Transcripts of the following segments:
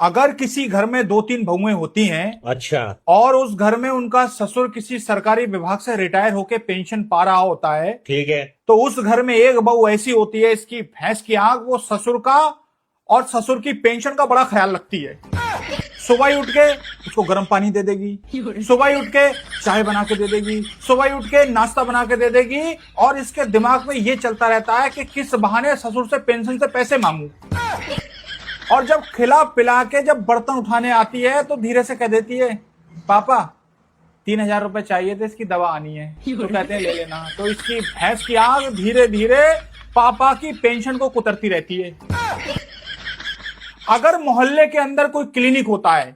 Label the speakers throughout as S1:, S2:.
S1: अगर किसी घर में 2-3 बहुएं होती हैं,
S2: अच्छा,
S1: और उस घर में उनका ससुर किसी सरकारी विभाग से रिटायर होकर पेंशन पा रहा होता है,
S2: ठीक है।
S1: तो उस घर में एक बहू ऐसी होती है, इसकी भैंस की आंख, वो ससुर का और ससुर की पेंशन का बड़ा ख्याल रखती है। सुबह ही उठ के उसको गर्म पानी दे देगी, सुबह ही उठ के चाय बना के दे देगी, सुबह ही उठ के नाश्ता बना के दे देगी, और इसके दिमाग में ये चलता रहता है कि किस बहाने ससुर से पेंशन से पैसे मांगू। और जब खिला पिला के जब बर्तन उठाने आती है तो धीरे से कह देती है, पापा 3,000 रुपए चाहिए थे, इसकी दवा आनी है। तो कहते हैं ले लेना। तो इसकी भैंस की आंख धीरे धीरे पापा की पेंशन को कुतरती रहती है। अगर मोहल्ले के अंदर कोई क्लिनिक होता है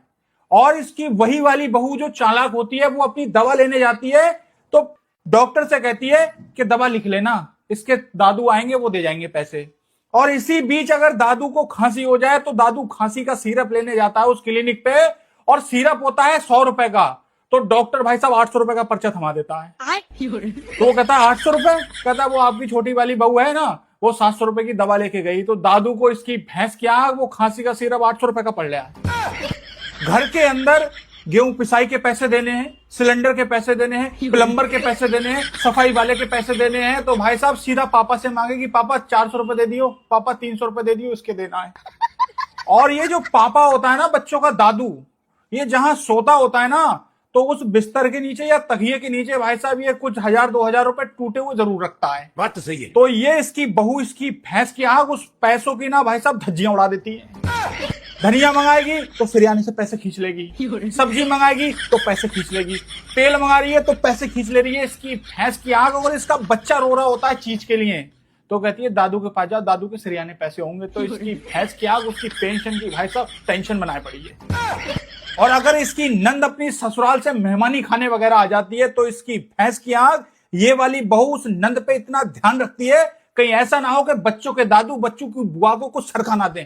S1: और इसकी वही वाली बहू जो चालाक होती है वो अपनी दवा लेने जाती है, तो डॉक्टर से कहती है कि दवा लिख लेना, इसके दादू आएंगे वो दे जाएंगे पैसे। और इसी बीच अगर दादू को खांसी हो जाए तो दादू खांसी का सिरप लेने जाता है उस क्लिनिक पे, और सिरप होता है 100 रुपए का। तो डॉक्टर भाई साहब 800 रुपए का पर्चा थमा देता है। तो वो कहता है 800 रुपए, कहता है वो आपकी छोटी वाली बहू है ना, वो 700 रुपए की दवा लेके गई। तो दादू को इसकी भैंस की आंख, वो खांसी का सिरप 800 रुपए का पड़ गया। घर के अंदर गेहूं पिसाई के पैसे देने हैं, सिलेंडर के पैसे देने हैं, प्लम्बर के पैसे देने हैं, सफाई वाले के पैसे देने हैं, तो भाई साहब सीधा पापा से मांगेगी, पापा 400 रुपए दे दियो, पापा 300 रुपए दे दियो, इसके देना है। और ये जो पापा होता है ना, बच्चों का दादू, ये जहां सोता होता है ना, तो उस बिस्तर के नीचे या तकिए के नीचे भाई साहब ये कुछ 1,000-2,000 रुपए टूटे हुए जरूर रखता है।
S2: बात तो सही है।
S1: तो ये इसकी बहू, इसकी भैंस की आंख उस पैसों की ना भाई साहब धज्जियां उड़ा देती है। धनिया मंगाएगी तो सिरियाने से पैसे खींच लेगी, सब्जी मंगाएगी तो पैसे खींच लेगी, तेल मंगा रही है तो पैसे खींच ले रही है इसकी भैंस की आंख। और इसका बच्चा रो रहा होता है चीज के लिए, तो कहती है दादू के पास जाओ, दादू के सिरियाने पैसे होंगे। तो इसकी भैंस की आंख उसकी पेंशन की भाई साहब टेंशन बनाए पड़ी है। और अगर इसकी नंद अपनी ससुराल से मेहमानी खाने वगैरह आ जाती है, तो इसकी भैंस की आंख, ये वाली बहू उस नंद पे इतना ध्यान रखती है कहीं ऐसा ना हो कि बच्चों के दादू बच्चों की बुआ को कुछ सरका ना दें।